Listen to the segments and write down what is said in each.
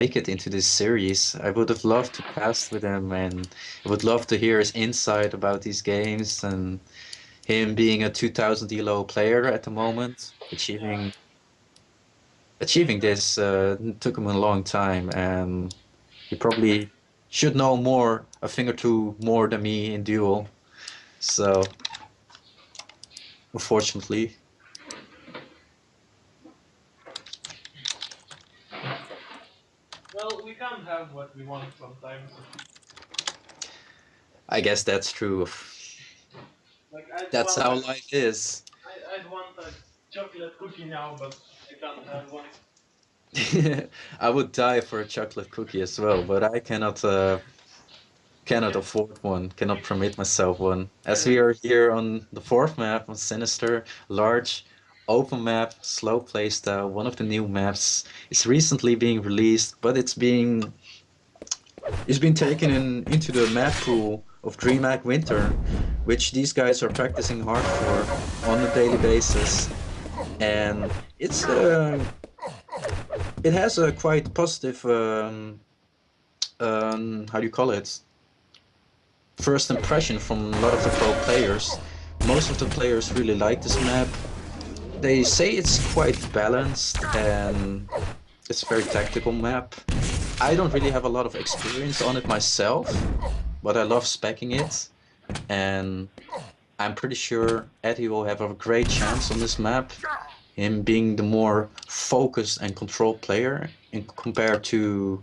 make it into this series. I would have loved to cast with him, and I would love to hear his insight about these games and him being a 2000 elo player at the moment, Yeah. achieving this took him a long time, and he probably should know more, a thing or two more than me in duel. So, unfortunately, Well, we can't have what we want sometimes. I guess that's true. Like I'd That's want how a, life is. I'd want a chocolate cookie now, but I can't have one. I would die for a chocolate cookie as well, but I cannot Get, afford one, cannot permit myself one. get As it. we are here on the fourth map on Sinister, large open map, slow playstyle, one of the new maps. It's recently being released, but it's been taken into the map pool of DreamHack Winter, which these guys are practicing hard for on a daily basis. And it has a quite positive how do you call it? First impression from a lot of the pro players. Most of the players really like this map. They say it's quite balanced and it's a very tactical map. I don't really have a lot of experience on it myself, but I love speccing it, and I'm pretty sure Etty will have a great chance on this map, him being the more focused and controlled player in compared to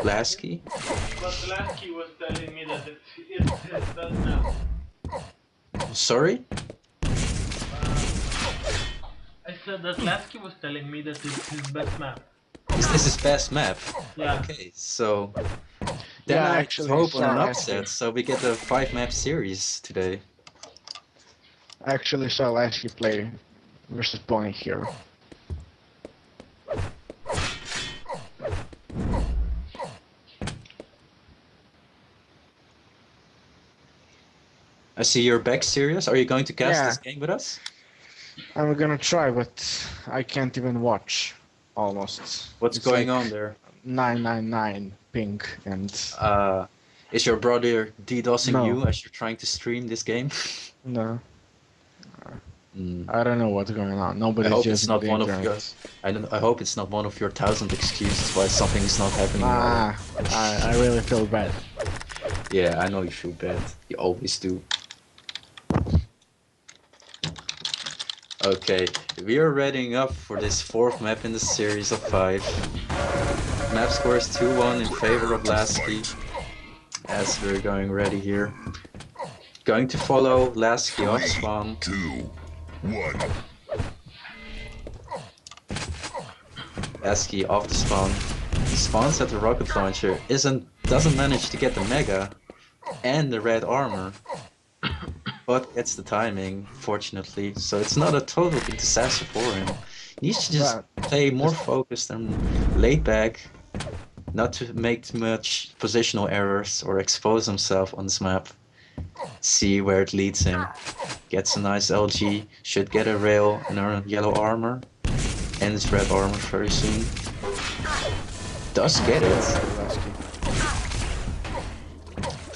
Lasky. But Lasky was telling me that it's his best now. Sorry? I said that Lasky was telling me that it's his best map. Is this his best map? Yeah. Okay, so then Yeah, I just actually, hope on an saw upset, Lasky. so we get a 5 map series today. I actually saw Lasky play versus Pony here. I see you're back serious. Are you going to cast Yeah, this game with us? I'm gonna try, but I can't even watch. Almost. What's It's going like on there? 999 ping and Uh, is your brother DDoSing no, you as you're trying to stream this game? no. Hmm. I don't know what's going on. I Nobody's hope it's using not the one of your. internet. I hope it's not one of your thousand excuses why something is not happening in our. Ah, I really feel bad. Yeah, I know you feel bad. You always do. Okay, we are readying up for this fourth map in the series of 5. Map score is 2-1 in favor of Lasky, as we're going ready here. Going to follow Lasky off spawn. 2, 1. Lasky off the spawn. He spawns at the rocket launcher, doesn't manage to get the mega and the red armor, but gets the timing, fortunately, so it's not a total big disaster for him. He needs to just But play more focused and laid back, not to make too much positional errors or expose himself on this map. See where it leads him. Gets a nice LG, should get a rail and a yellow armor, and his red armor very soon. Does get it. Lasky.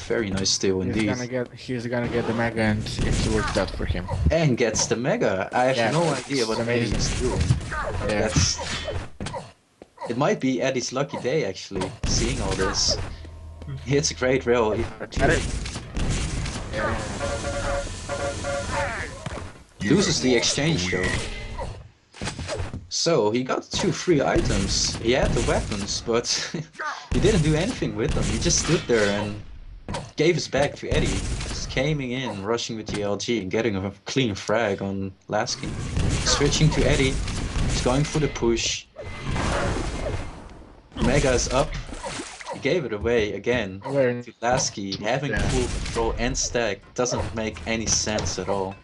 Very nice steal indeed. He's gonna get the mega and it worked out for him. And gets the mega. I have Yeah, no it's idea what Eddie amazing. is doing. Yeah. That's. It might be Eddie's lucky day actually, seeing all this. He hits a great rail. Got it. Yeah. Loses the exchange though. So he got 2 free items. He had the weapons, but he didn't do anything with them. He just stood there and gave his back to Eddie. Just coming in, rushing with the LG and getting a clean frag on Lasky. Switching to Eddie. He's going for the push. Mega is up. He gave it away again Where? to Lasky. Having Yeah. full control and stack doesn't make any sense at all.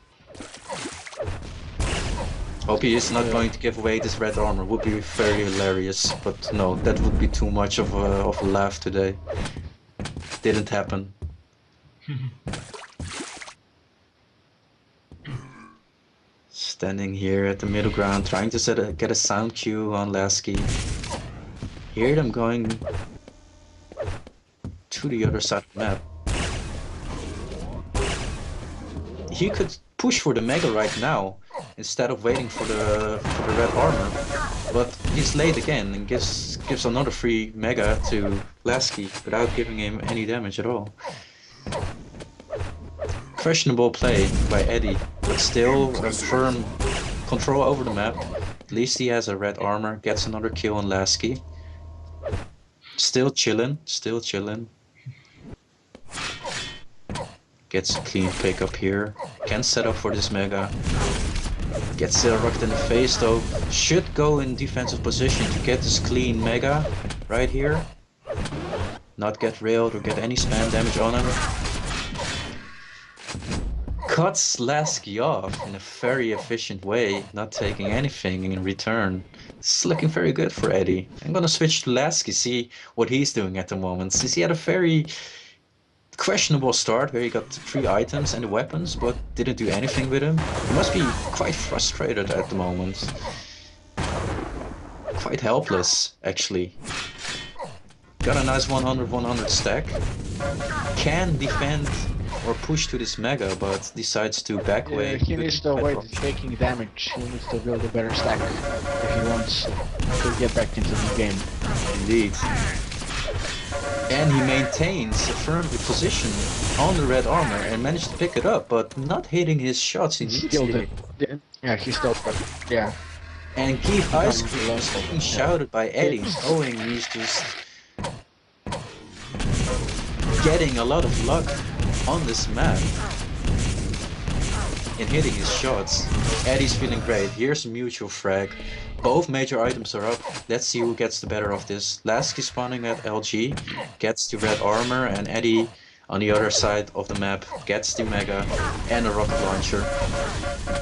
Hope he is not going to give away this red armor. Would be very hilarious, but no, that would be too much of a laugh today. Didn't happen. Standing here at the middle ground, trying to get a sound cue on Lasky. Hear them going to the other side of the map. He could push for the Mega right now instead of waiting for the red armor, but he's late again and gives another free Mega to Lasky without giving him any damage at all. Questionable play by Etty, but still a firm control over the map. At least he has a red armor, gets another kill on Lasky. Still chillin', still chillin'. Gets a clean pick up here. Can set up for this Mega. Gets rocked in the face though. Should go in defensive position to get this clean Mega right here. Not get railed or get any spam damage on him. Cuts Lasky off in a very efficient way, not taking anything in return. This is looking very good for Etty. I'm gonna switch to Lasky, see what he's doing at the moment. Since he had a very questionable start where he got 3 items and the weapons, but didn't do anything with them. He must be quite frustrated at the moment. Quite helpless, actually. Got a nice 100-100 stack. Can defend or push to this Mega, but decides to back away. He needs to avoid taking damage. He needs to build a better stack if he wants to get back into the game. Indeed. And he maintains a firm position on the red armor and managed to pick it up, but not hitting his shots he needs to hit. Yeah, he still yeah. And keep IceCream is being shouted by Etty, knowing he's just getting a lot of luck on this map in hitting his shots. Etty's feeling great. Here's a mutual frag. Both major items are up. Let's see who gets the better of this. Lasky spawning at LG, gets the red armor, and Etty on the other side of the map gets the Mega and a rocket launcher.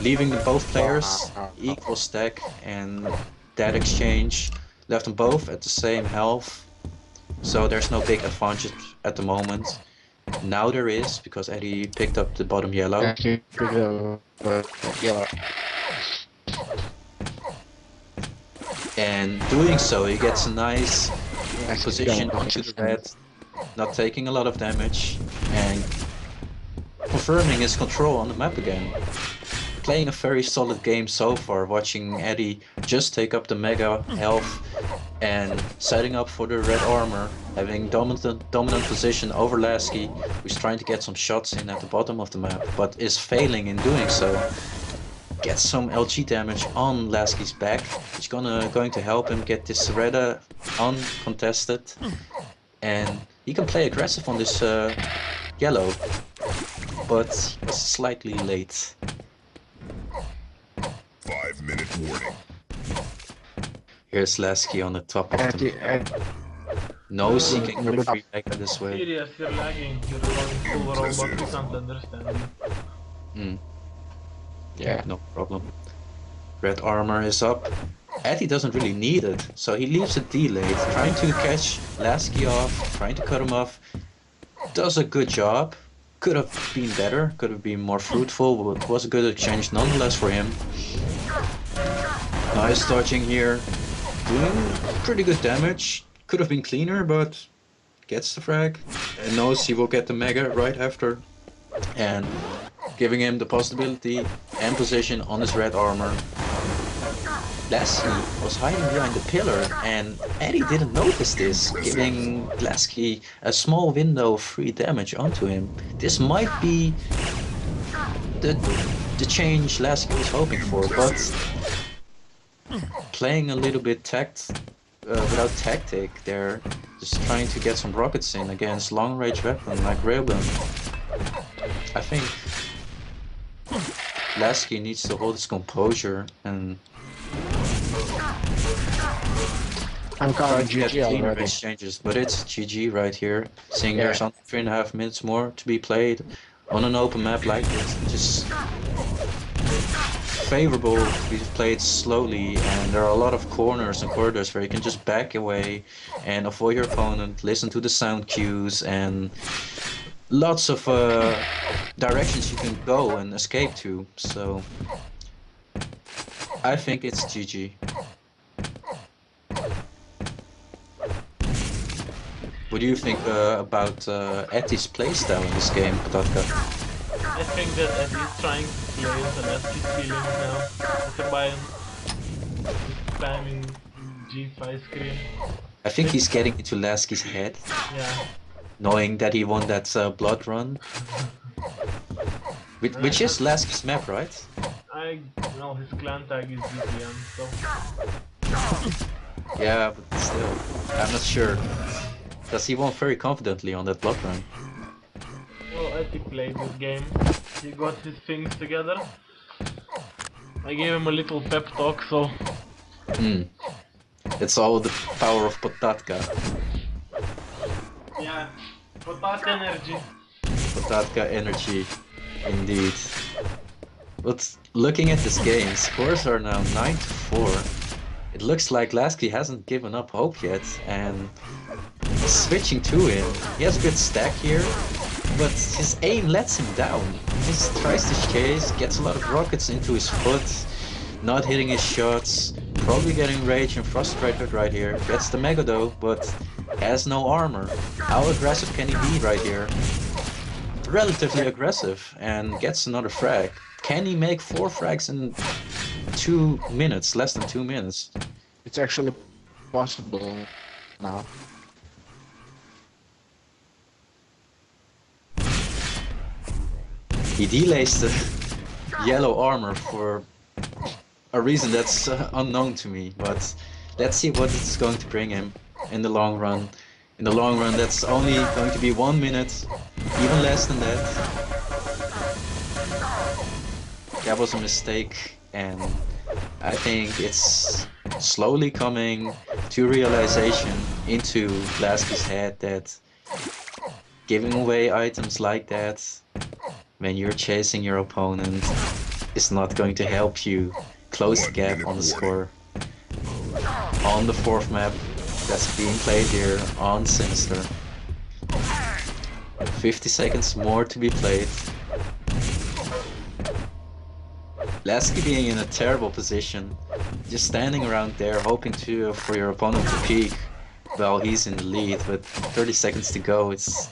Leaving both players equal stack, and that exchange left them both at the same health. So there's no big advantage at the moment. Now there is, because Etty picked up the bottom yellow. And doing so, he gets a nice position onto the red, not taking a lot of damage, and confirming his control on the map again. Playing a very solid game so far, watching Etty just take up the Mega health and setting up for the red armor, having dominant position over Lasky, who's trying to get some shots in at the bottom of the map, but is failing in doing so. Gets some LG damage on Lasky's back, which going to help him get this red uncontested, and he can play aggressive on this yellow, but he was slightly late. 5-minute warning. Here's Lasky on the top of the map. Knows he can get a free Mega this way. Serious, you're lagging. You're going full robot. We can't understand you. Yeah, no problem. Red armor is up. Etty doesn't really need it, so he leaves it delayed, trying to catch Lasky off, trying to cut him off. Does a good job. Could have been better, could have been more fruitful, but it was a good exchange nonetheless for him. Nice dodging here. Doing pretty good damage. Could have been cleaner, but gets the frag. And knows he will get the Mega right after. And giving him the possibility and position on his red armor. Lasky was hiding behind the pillar, and Etty didn't notice this, giving Lasky a small window of free damage onto him. This might be the change Lasky was hoping for, but playing a little bit without tactic there, just trying to get some rockets in against long-range weapon like Railgun. I think Lasky needs to hold his composure and I'm calling try to get GG cleaner already. exchanges, but it's GG right here. Seeing Yeah. there's only 3.5 minutes more to be played on an open map like this, just favorable to be played slowly, and there are a lot of corners and corridors where you can just back away and avoid your opponent, listen to the sound cues, and lots of directions you can go and escape to, so I think it's GG. What do you think about Etty's playstyle in this game, Patatka? I think that Eddie is trying to play into Laskij's feelings now. By spamming G IceCream. I think he's getting into Laskij's head, Yeah. knowing that he won that blood run, which is Laskij's map, right? I know his clan tag is GTM, so Yeah, but still, I'm not sure. Because he won very confidently on that blood run. well, Eddie played this game. He got his things together. I gave him a little pep talk, so It's all the power of Potatka. yeah, potat energy. Potatka energy, indeed. But looking at this game, scores are now 9-4. It looks like Laskij hasn't given up hope yet, and switching to him. He has a good stack here, but his aim lets him down. He just tries to chase, gets a lot of rockets into his foot, not hitting his shots, probably getting rage and frustrated right here. Gets the Mega though, but has no armor. How aggressive can he be right here? Relatively aggressive, and gets another frag. Can he make 4 frags in 2 minutes, less than 2 minutes? It's actually possible now. He delays the yellow armor for a reason that's unknown to me, but let's see what it's going to bring him in the long run. In the long run, that's only going to be 1 minute, even less than that. That was a mistake, and I think it's slowly coming to realization into Laskij's head that giving away items like that when you're chasing your opponent is not going to help you close the gap on the score. On the 4th map that's being played here on Sinister. 50 seconds more to be played. Laskij being in a terrible position, just standing around there hoping for your opponent to peek while he's in the lead with 30 seconds to go. It's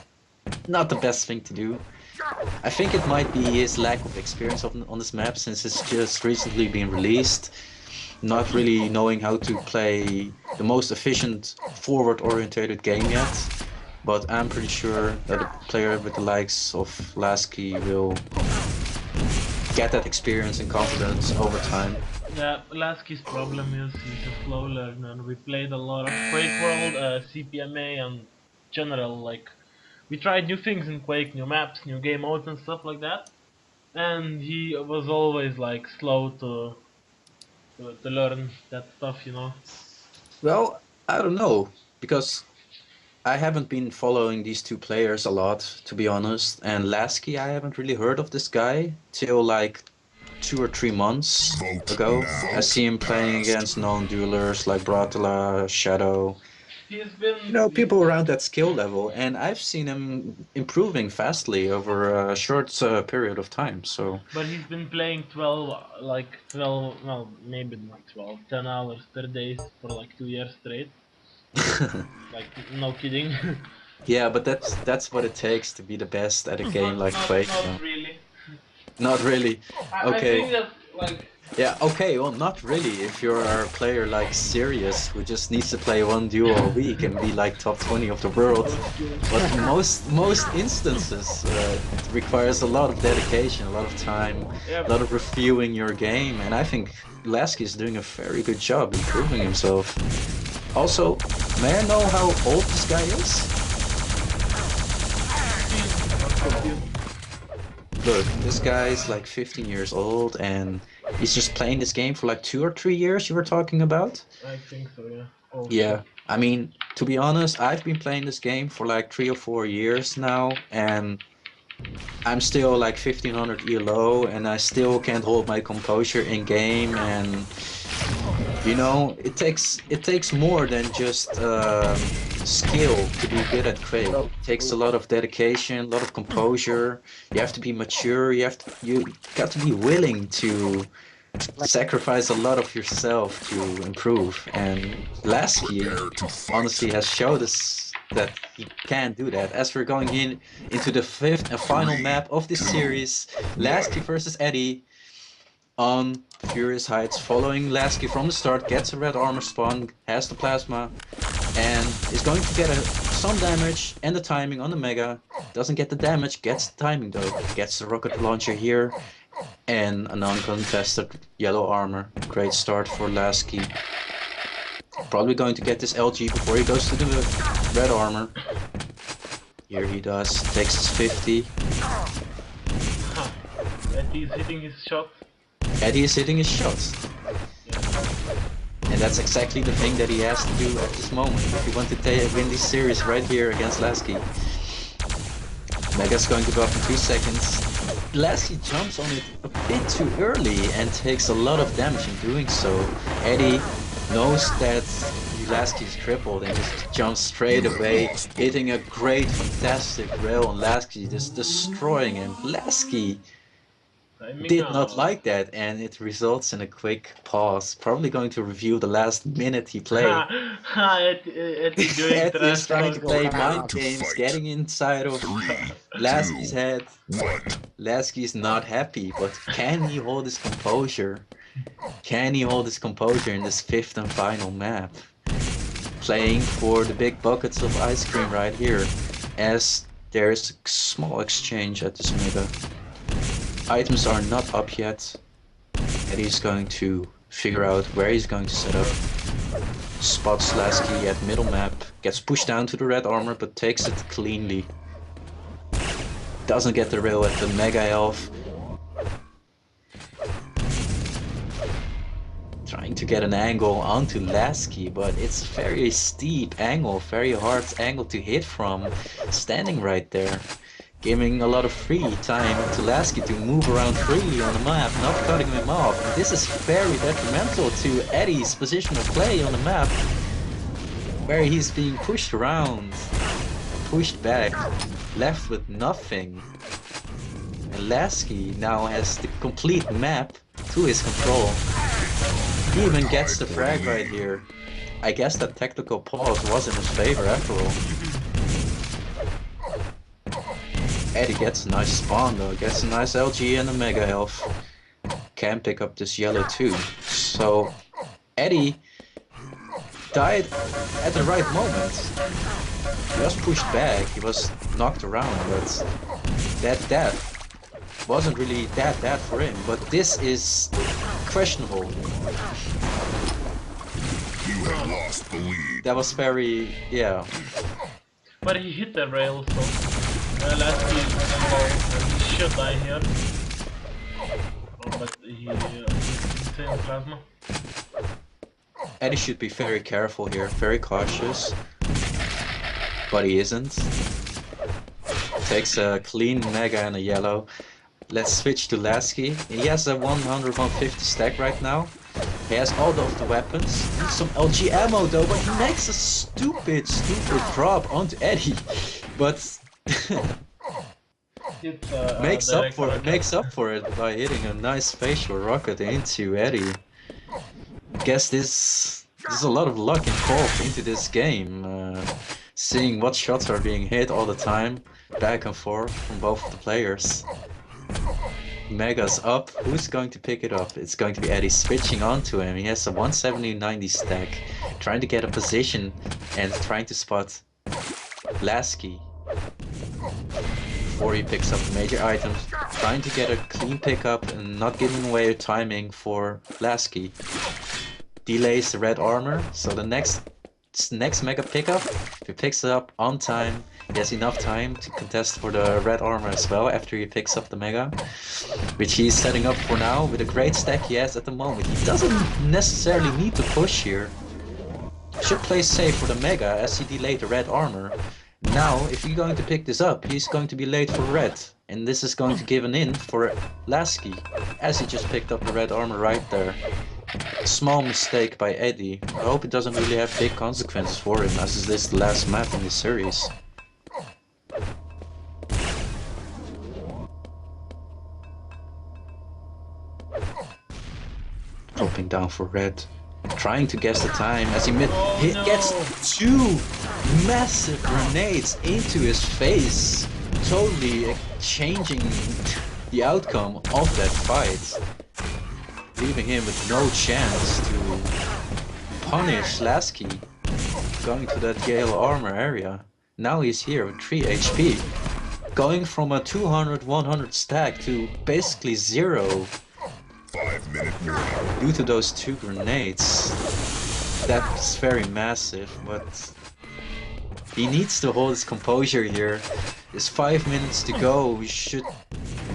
not the best thing to do. I think it might be his lack of experience on this map, since it's just recently been released. Not really knowing how to play the most efficient forward-oriented game yet. But I'm pretty sure that a player with the likes of Laskij will get that experience and confidence over time. Yeah, Laskij's problem is he's a slow learner. We played a lot of Quake World, CPMA, and general, like, we tried new things in Quake, new maps, new game modes and stuff like that. And he was always like slow to learn that stuff, you know. Well, I don't know, because I haven't been following these two players a lot, to be honest. And Laskij, I haven't really heard of this guy till like 2 or 3 months ago. I see him playing against known duelers like Bratala, Shadow. He's been You know, people around that skill level, and I've seen him improving fastly over a short period of time. So, but he's been playing 12, well, maybe not 12, 10 hours per day for like 2 years straight. Like, no kidding. yeah, but that's what it takes to be the best at a game like Quake. Not really. Not really. I Okay. think that, like, Yeah, okay, well, not really. If you're a player like Sirius, who just needs to play 1 duo a week and be like top 20 of the world, but most instances it requires a lot of dedication, a lot of time, yeah, a lot of reviewing your game, and I think Laskij is doing a very good job improving himself. Also, may I know how old this guy is? Look, this guy is like 15 years old, and he's just playing this game for like 2 or 3 years, you were talking about? I think so, yeah. Oh, Yeah, I mean, to be honest, I've been playing this game for like 3 or 4 years now, and I'm still like 1500 ELO, and I still can't hold my composure in game, and you know, it takes more than just skill to be good at Quake. It takes a lot of dedication, a lot of composure. You have to be mature. You got to be willing to sacrifice a lot of yourself to improve. And Laskij honestly has showed us that he can't do that. As we're going into the fifth and final map of this series, Lasky versus Etty on Furious Heights. Following Lasky from the start, gets a red armor spawn, has the plasma, and is going to get some damage and the timing on the Mega. Doesn't get the damage, gets the timing though. Gets the rocket launcher here and an uncontested yellow armor. Great start for Lasky. Probably going to get this LG before he goes to the red armor. Here he does, takes his 50. Etty is hitting his shot. Etty is hitting his shots. And that's exactly the thing that he has to do at this moment if he wants to win this series right here against Lasky. Mega's going to go up in 2 seconds. Lasky jumps on it a bit too early and takes a lot of damage in doing so. Etty knows that Lasky is crippled and just jumps straight away, hitting a great, fantastic rail on Lasky, just destroying him. Lasky did not like that, and it results in a quick pause. Probably going to review the last minute he played. Etty is trying to play mind games, getting inside of Lasky's head. Lasky's not happy, but can he hold his composure? Can he hold his composure in this fifth and final map? Playing for the big buckets of ice cream right here, as there's a small exchange at this Mega. Items are not up yet, and he's going to figure out where he's going to set up. Spots Lasky at middle map, gets pushed down to the red armor but takes it cleanly. Doesn't get the rail at the Mega Elf. Trying to get an angle onto Lasky, but it's very steep angle, very hard angle to hit from, standing right there. Giving a lot of free time to Lasky to move around freely on the map, not cutting him off. And this is very detrimental to Etty's position of play on the map, where he's being pushed around, pushed back, left with nothing. And Lasky now has the complete map to his control. He even gets the frag right here. I guess that tactical pause was in his favor after all. Etty gets a nice spawn though, gets a nice LG and a Mega Elf. Can pick up this yellow too. So Etty died at the right moment. He was pushed back, he was knocked around, but that death wasn't really that bad for him. But this is questionable. You have lost the lead. That was very, yeah. But he hit the rail, so Lasky is he should die here. Oh, but he's insane plasma. Etty should be very careful here, very cautious. But he isn't. Takes a clean Mega and a yellow. Let's switch to Lasky. He has a 100-150 stack right now. He has all of the weapons. Needs some LG ammo though, but he makes a stupid drop onto Etty. But makes up for it by hitting a nice facial rocket into Etty. Guess this there's a lot of luck involved into this game. Seeing what shots are being hit all the time, back and forth from both of the players. Mega's up. Who's going to pick it up? It's going to be Etty switching onto him. He has a 170-90 stack, trying to get a position and trying to spot Lasky before he picks up the major items. Trying to get a clean pickup and not giving away timing for Lasky. Delays the red armor, so the next Mega pickup, if he picks it up on time, he has enough time to contest for the red armor as well after he picks up the Mega, which he's setting up for now with a great stack he has at the moment. He doesn't necessarily need to push here. Should play safe for the Mega as he delayed the red armor. Now, if he's going to pick this up, he's going to be late for red, and this is going to give an in for Lasky, as he just picked up the red armor right there. Small mistake by Etty. I hope it doesn't really have big consequences for him, as is this the last map in the series. Dropping down for red. Trying to guess the time as he gets two massive grenades into his face, totally changing the outcome of that fight, leaving him with no chance to punish uaLaskij going to that Yale armor area. Now he's here with 3 HP, going from a 200-100 stack to basically 0 5-minute warning. due to those 2 grenades. That's very massive, but he needs to hold his composure here. There's 5 minutes to go. We should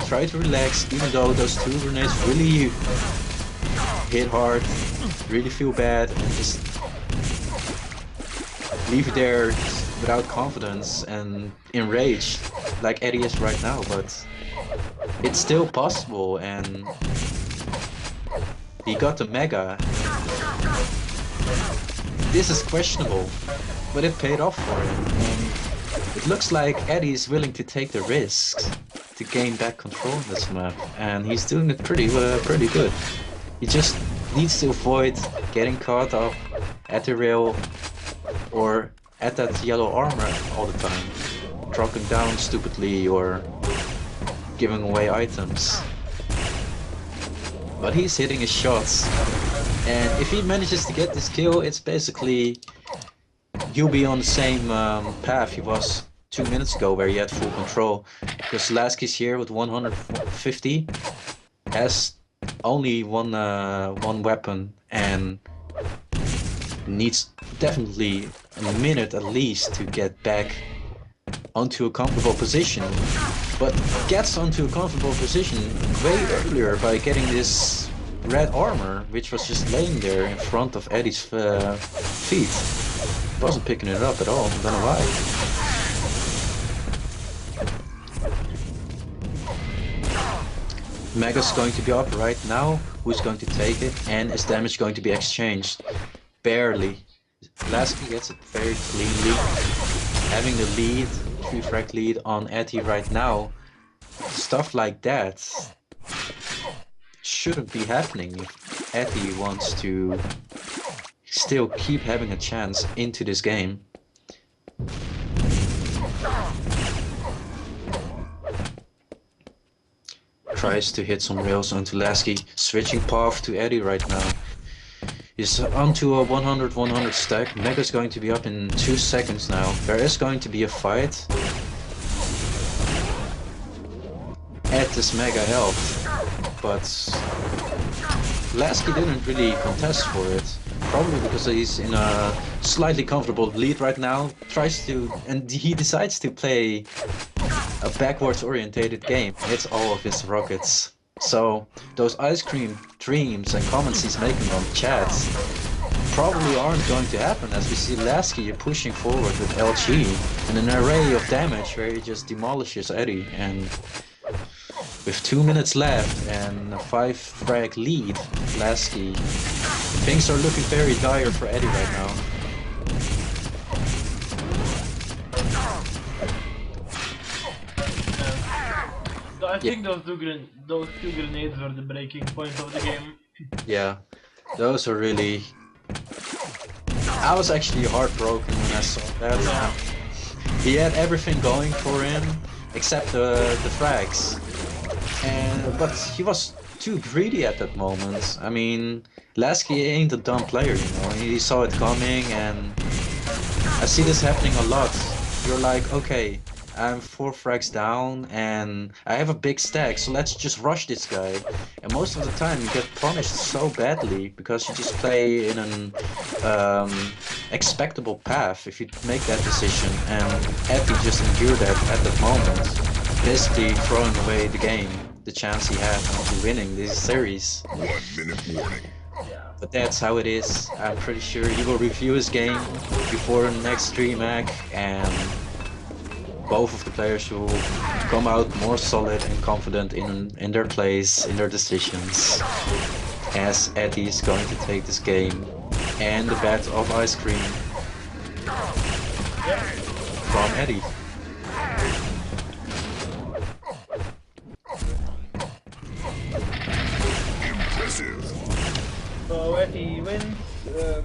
try to relax, even though those 2 grenades really hit hard, really feel bad, and just leave it there without confidence and enraged like Etty is right now. But it's still possible, and he got the mega. This is questionable, but it paid off for him. And it looks like Etty is willing to take the risks to gain back control in this map, and he's doing it pretty good. He just needs to avoid getting caught up at the rail or at that yellow armor all the time, dropping down stupidly or giving away items. But he's hitting his shots, and if he manages to get this kill, it's basically he'll be on the same path he was 2 minutes ago, where he had full control, because uaLaskij here with 150 has only one weapon and needs definitely a minute at least to get back onto a comfortable position, but gets onto a comfortable position way earlier by getting this red armor, which was just laying there in front of Etty's feet. Wasn't picking it up at all, I don't know why. Mega's going to be up right now. Who's going to take it? And is damage going to be exchanged? Barely. uaLaskij gets it very cleanly. Having the lead, 3 frag lead on Etty right now. Stuff like that shouldn't be happening if Etty wants to still keep having a chance into this game. Tries to hit some rails onto uaLaskij, switching path to Etty right now. He's onto a 100-100 stack. Mega's going to be up in 2 seconds now. There is going to be a fight at this mega health, but uaLaskij didn't really contest for it. Probably because he's in a slightly comfortable lead right now. He decides to play a backwards orientated game. Hits all of his rockets. So those IceCream dreams and comments he's making on chats probably aren't going to happen, as we see uaLaskij pushing forward with LG and an array of damage where he just demolishes Etty. And with 2 minutes left and a 5 frag lead, uaLaskij, things are looking very dire for Etty right now. I think those two grenades were the breaking point of the game. Yeah, those are really... I was actually heartbroken when I saw that. Yeah. He had everything going for him except the frags, but he was too greedy at that moment. I mean, uaLaskij ain't a dumb player, you know. He saw it coming, and I see this happening a lot. You're like, okay, I'm 4 frags down and I have a big stack, so let's just rush this guy. And most of the time you get punished so badly because you just play in an expectable path if you make that decision, and Etty just endured that at that moment, basically throwing away the game, the chance he had of winning this series. 1 minute warning. But that's how it is. I'm pretty sure he will review his game before the next DreamHack, and both of the players will come out more solid and confident in their plays, in their decisions, as Etty is going to take this game and the bat of IceCream from Etty. Impressive. So Etty wins 3-2.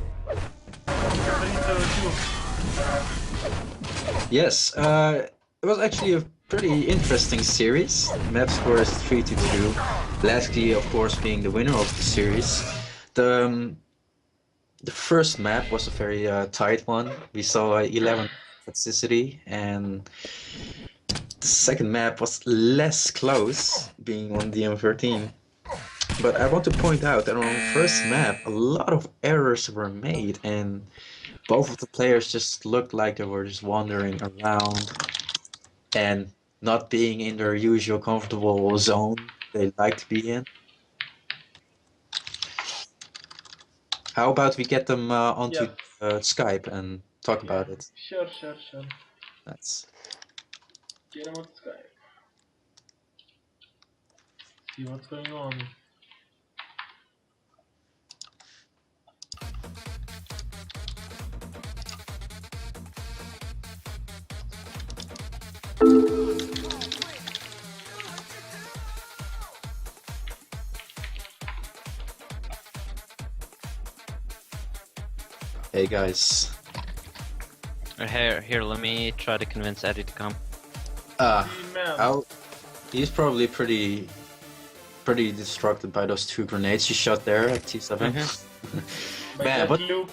Yes, it was actually a pretty interesting series. Map score is 3-2. Lasky, of course, being the winner of the series. The um, the first map was a very tight one. We saw 11 toxicity, and the second map was less close, being on DM13. But I want to point out that on the first map, a lot of errors were made, and both of the players just looked like they were just wandering around and not being in their usual comfortable zone they like to be in. How about we get them onto Yes. Skype and talk Yeah. about it? Sure. That's Get him on Skype. See what's going on. hey guys. Here, let me try to convince Etty to come. Man. He's probably pretty distracted by those 2 grenades you shot there at T7. By Man, that what Luke.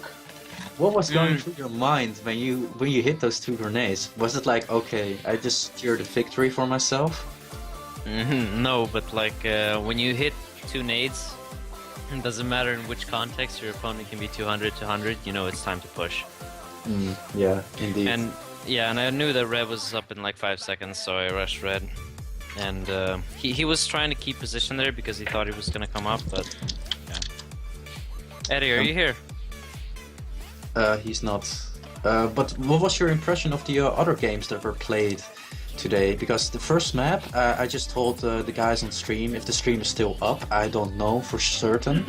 what was going through your mind when you hit those 2 grenades? Was it like, okay, I just secured a victory for myself? No, but like when you hit 2 nades, it doesn't matter in which context your opponent can be 200, you know it's time to push. Yeah, indeed. And yeah, and I knew that red was up in like 5 seconds, so I rushed red. And he was trying to keep position there because he thought he was gonna come up, but yeah. Etty, are you here? He's not. But what was your impression of the other games that were played today? Because the first map, I just told the guys on stream, if the stream is still up, I don't know for certain.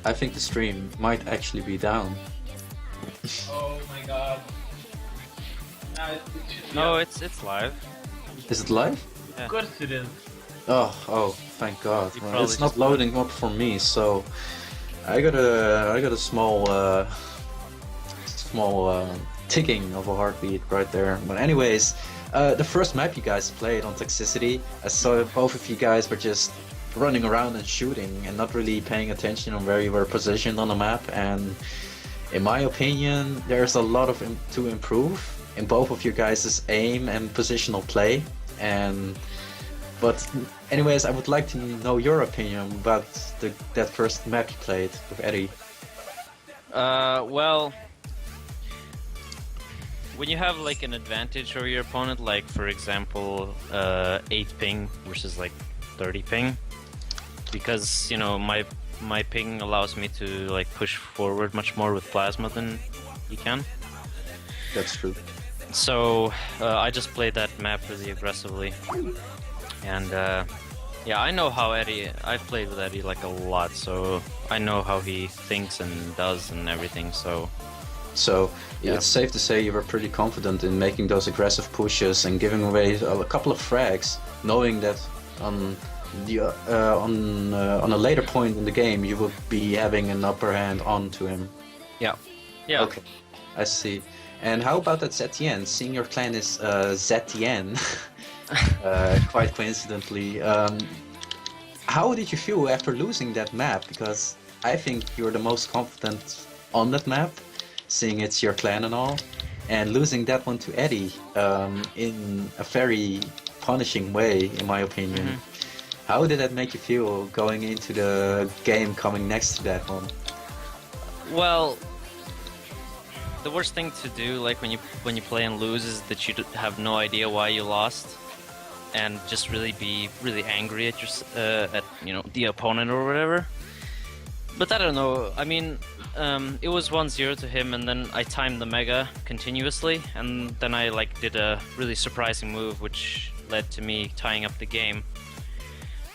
I think the stream might actually be down. Oh my god. No, it's live. Is it live? Of course it is. Oh, thank God. You Well, probably it's not just- loading up for me, so I got a small ticking of a heartbeat right there. But anyways, the first map you guys played on Toxicity, I saw both of you guys were just running around and shooting and not really paying attention on where you were positioned on the map. And in my opinion, there's a lot to improve in both of you guys' aim and positional play. But anyways, I would like to know your opinion about that first map you played with Etty. Well, when you have like an advantage over your opponent, like for example, 8 ping versus like 30 ping, because you know my ping allows me to like push forward much more with plasma than he can. That's true. So I just played that map really aggressively, and yeah, I know how Etty. I've played with Etty like a lot, so I know how he thinks and does and everything. So Yeah. It's safe to say you were pretty confident in making those aggressive pushes and giving away a couple of frags, knowing that on a later point in the game you would be having an upper hand onto him. yeah. Okay, I see. And how about that Zetien? Seeing your clan is Zetien, quite coincidentally. How did you feel after losing that map? Because I think you're the most confident on that map, seeing it's your clan and all, and losing that one to Etty in a very punishing way, in my opinion. How did that make you feel going into the game coming next to that one? Well, the worst thing to do, like when you play and lose, is that you have no idea why you lost, and just really be really angry at at the opponent or whatever. But I don't know. I mean, it was 1-0 to him, and then I timed the mega continuously, and then I like did a really surprising move, which led to me tying up the game.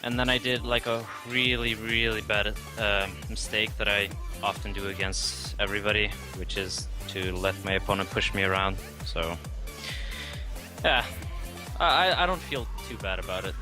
And then I did like a really bad mistake that I often do against everybody, which is to let my opponent push me around. So yeah, I don't feel too bad about it.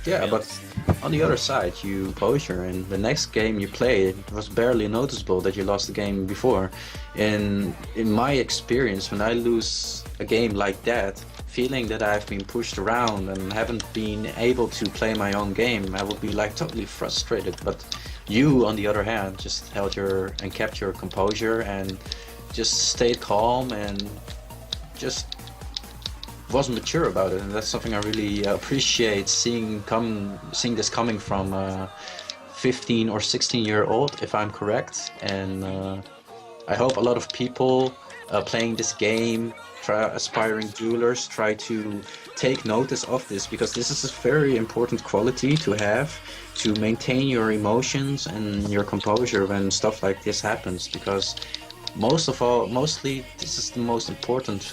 Yeah, be but honest. on the other side, you Poacher, in the next game you played, it was barely noticeable that you lost the game before. In my experience, when I lose a game like that, feeling that I've been pushed around and haven't been able to play my own game, I would be like totally frustrated. But you, on the other hand, just held your and kept your composure and just stayed calm and just was mature about it, and that's something I really appreciate seeing this coming from 15 or 16-year-old, if I'm correct. And I hope a lot of people playing this game, aspiring duelers, try to take notice of this, because this is a very important quality to have to maintain your emotions and your composure when stuff like this happens. Because mostly this is the most important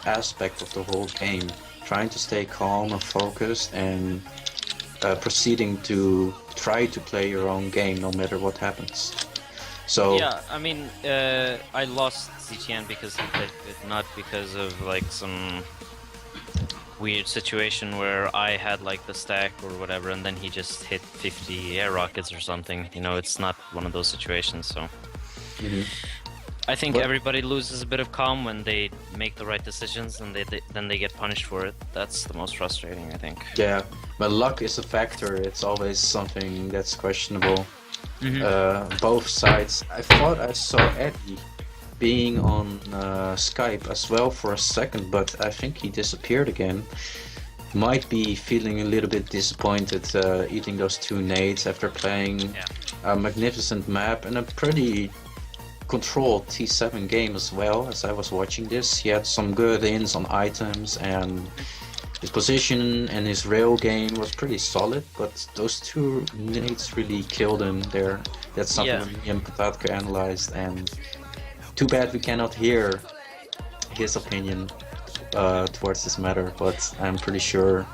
aspect of the whole game, trying to stay calm and focused and proceeding to try to play your own game no matter what happens. So Yeah, I mean, I lost CTN because he played good, not because of like some weird situation where I had like the stack or whatever, and then he just hit 50 air rockets or something. You know, it's not one of those situations. So I think But- everybody loses a bit of calm when they make the right decisions, and then they get punished for it. That's the most frustrating, I think. yeah, but luck is a factor. It's always something that's questionable. Both sides. I thought I saw Etty being on Skype as well for a second, but I think he disappeared again. Might be feeling a little bit disappointed eating those 2 nades after playing a magnificent map and a pretty controlled T7 game as well. As I was watching this, he had some good ins on items, and his position and his rail game was pretty solid, but those 2 nades really killed him there. That's something Yeah. me and Patatka analyzed, and too bad we cannot hear his opinion towards this matter, but I'm pretty sure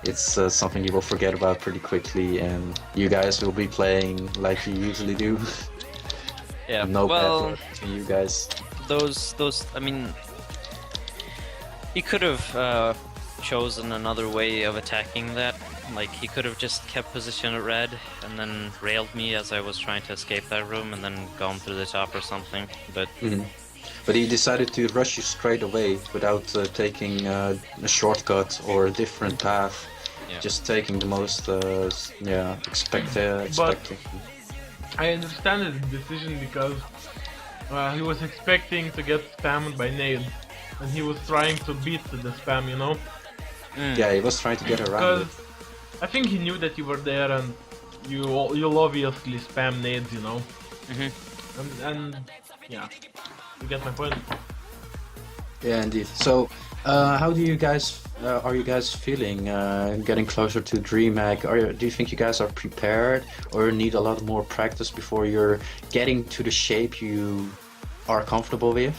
it's something you will forget about pretty quickly, and you guys will be playing like you usually do. Yeah. No bad well, blood to you guys. those. I mean, he could have chosen another way of attacking that. Like, he could have just kept position at red and then railed me as I was trying to escape that room and then gone through the top or something. But But he decided to rush you straight away without taking a shortcut or a different path. Yeah. Just taking the most, expecting. I understand his decision because he was expecting to get spammed by nades, and he was trying to beat the spam, you know? Yeah, he was trying to get around Because it. I think he knew that you were there, and you'll obviously spam nades, you know? And yeah, you get my point. Yeah, indeed. So, how do you guys are you guys feeling getting closer to DreamHack? Do you think you guys are prepared, or need a lot more practice before you're getting to the shape you are comfortable with?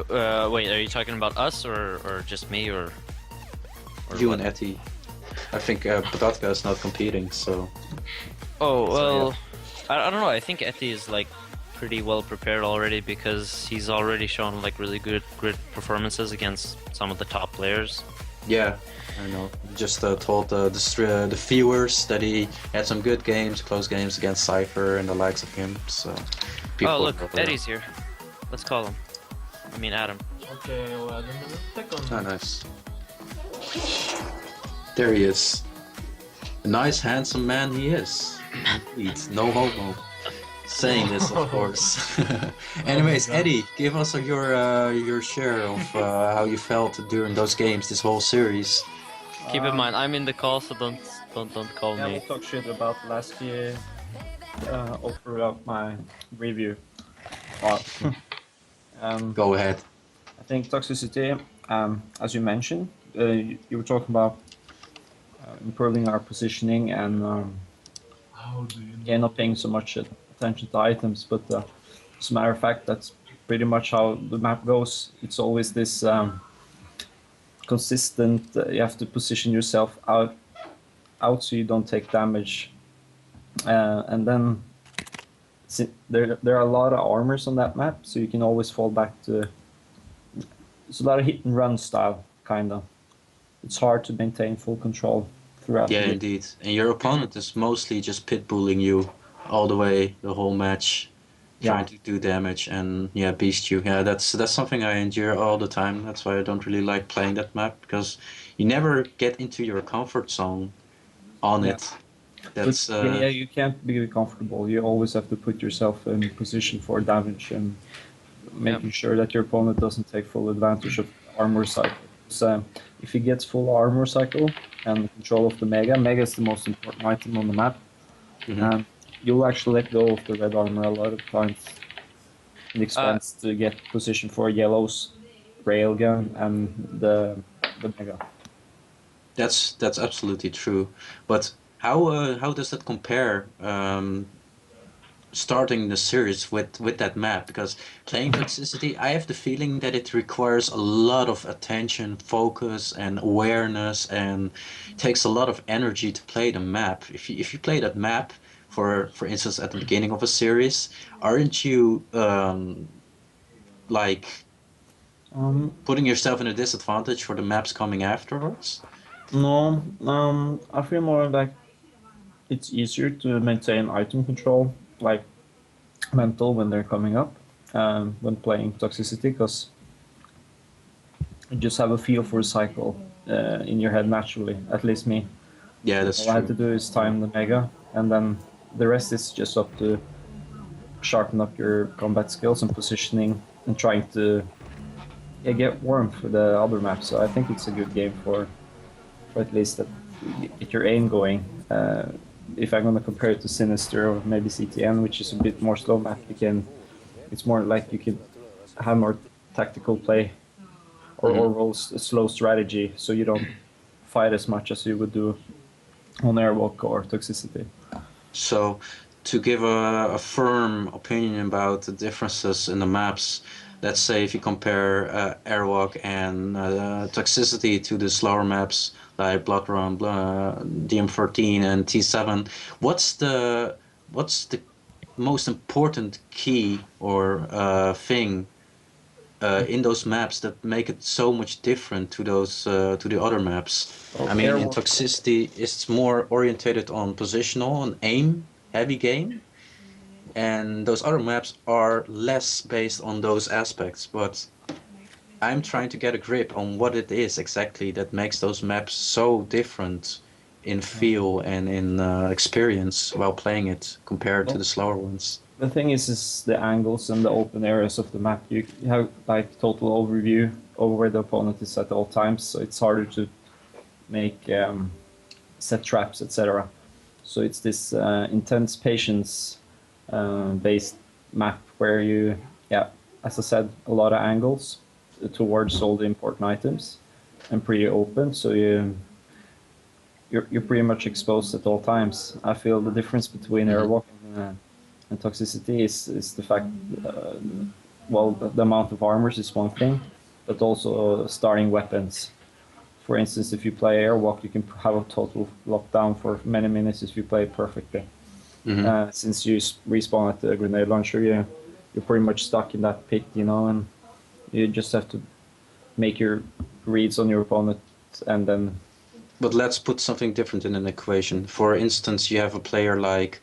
wait, are you talking about us or just me or You what? and Etty. I think Patatka is not competing, so. Oh, well, yeah. I don't know. I think Etty is like pretty well prepared already because he's already shown like really good performances against some of the top players. Yeah, I know. Just told the viewers that he had some good games, close games against Cypher and the likes of him. So. Oh, look, know. Eddie's here. Let's call him. I mean, Adam. Okay, well, then a second. Oh, nice. There he is. A nice, handsome man he is. Indeed, no homo. Saying this, of course. Anyways, Eddie, give us your share of how you felt during those games, this whole series. Keep in mind, I'm in the call, so don't call Yeah, me. we'll talk shit about LaskJ all throughout my review part. Go ahead. I think toxicity, as you mentioned, you were talking about improving our positioning and How do you know? yeah, not paying so much attention to items, but as a matter of fact, that's pretty much how the map goes. It's always this consistent. You have to position yourself out so you don't take damage, and then there are a lot of armors on that map, so you can always fall back to. It's a lot of hit and run style, kind of. it's hard to maintain full control throughout Yeah, the game. indeed. And your opponent is mostly just pitbulling you all the way, the whole match, trying to do damage and yeah, beast you. Yeah, that's something I endure all the time. That's why I don't really like playing that map, because you never get into your comfort zone on Yeah. it. That's Yeah, you can't be comfortable. You always have to put yourself in position for damage and making sure that your opponent doesn't take full advantage of the armor cycle. So if he gets full armor cycle and control of the Mega is the most important item on the map. mhm. You'll actually let go of the red armor a lot of times in expense to get position for Yellow's railgun and the Mega. That's absolutely true. But how does that compare starting the series with that map? Because playing Toxicity, I have the feeling that it requires a lot of attention, focus, and awareness, and takes a lot of energy to play the map. If you play that map, for instance, at the beginning of a series, aren't you like putting yourself in a disadvantage for the maps coming afterwards? No, I feel more like it's easier to maintain item control, like mental when they're coming up, when playing Toxicity, because you just have a feel for a cycle in your head naturally. At least me. Yeah, that's All I have to true. do is time the Mega, and then the rest is just up to sharpen up your combat skills and positioning and trying to get warm for the other maps. So I think it's a good game for at least that get your aim going. If I'm gonna compare it to Sinister or maybe CTN, which is a bit more slow map, it's more like you can have more tactical play or roll slow strategy, so you don't fight as much as you would do on Airwalk or Toxicity. So, to give a firm opinion about the differences in the maps, let's say if you compare Airwalk and Toxicity to the slower maps like Blood Run, DM14 and T7, what's the most important key or thing in those maps that make it so much different to those to the other maps? I mean, in Airwalk, Toxicity, it's more orientated on positional and aim heavy game, and those other maps are less based on those aspects. But I'm trying to get a grip on what it is exactly that makes those maps so different in feel and in experience while playing it compared to the slower ones. the thing is the angles and the open areas of the map. You have like total overview over where the opponent is at all times, so it's harder to make set traps, etc. So it's this intense patience based map where you, as I said, a lot of angles towards all the important items and pretty open. So you're pretty much exposed at all times. I feel the difference between Airwalk and Toxicity is the fact, well, the amount of armors is one thing, but also starting weapons. For instance, if you play Airwalk, you can have a total lockdown for many minutes if you play it perfectly. Since you respawn at the grenade launcher, you're pretty much stuck in that pit, and you just have to make your reads on your opponent and then. But let's put something different in an equation. For instance, you have a player like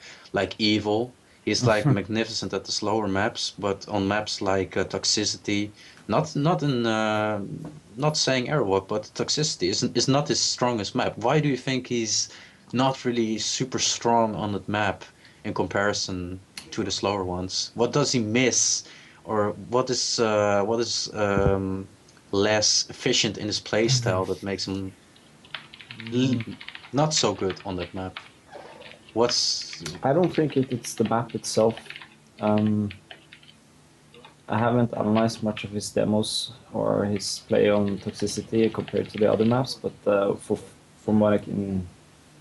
Evil. He's like magnificent at the slower maps, but on maps like Toxicity, not saying Airwalk, but Toxicity is not his strongest map. Why do you think he's not really super strong on that map in comparison to the slower ones? What does he miss, or what is less efficient in his playstyle that makes him not so good on that map? I don't think it's the map itself. I haven't analyzed much of his demos or his play on Toxicity compared to the other maps, but from what I can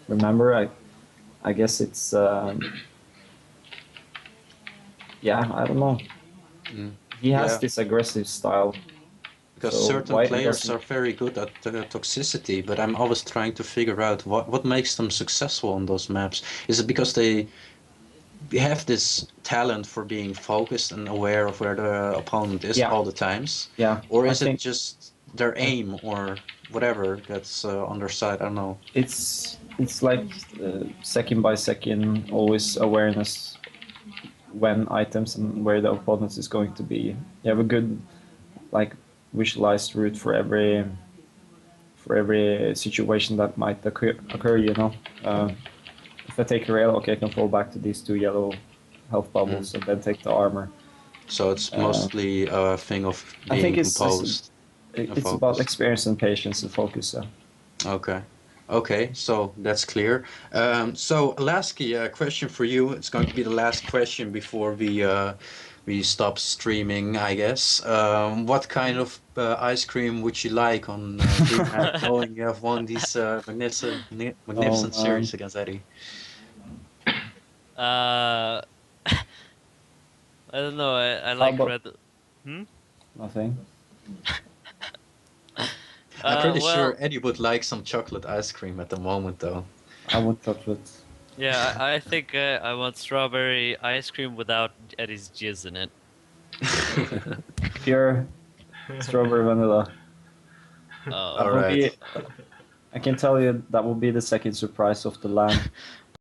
remember, I guess it's I don't know. He has this aggressive style. Because So certain why he players doesn't- are very good at Toxicity, but I'm always trying to figure out what makes them successful on those maps. Is it because they have this talent for being focused and aware of where the opponent is Yeah. all the times? Yeah, Or I is it think- just their aim or whatever that's on their side. I don't know. It's like second by second, always awareness when items and where the opponent is going to be. You have a good like visualized route for every situation that might occur. You know, if I take a rail, okay, I can fall back to these 2 yellow health bubbles and then take the armor. So it's mostly a thing of I being think composed. it's about experience and patience and focus. Okay. Okay, so that's clear. So Lasky, a question for you. It's going to be the last question before we stop streaming, I guess. What kind of ice cream would you like on DreamHack, knowing you have won these magnificent man. series against Eddie? Uh, I don't know. I How like about red. Hmm. nothing? I'm pretty sure Well, Eddie would like some chocolate ice cream at the moment, though. I want chocolate. yeah. I think I want strawberry ice cream without Eddie's jizz in it. Pure strawberry vanilla. Oh. That All will right. be. I can tell you that will be the second surprise of the LAN.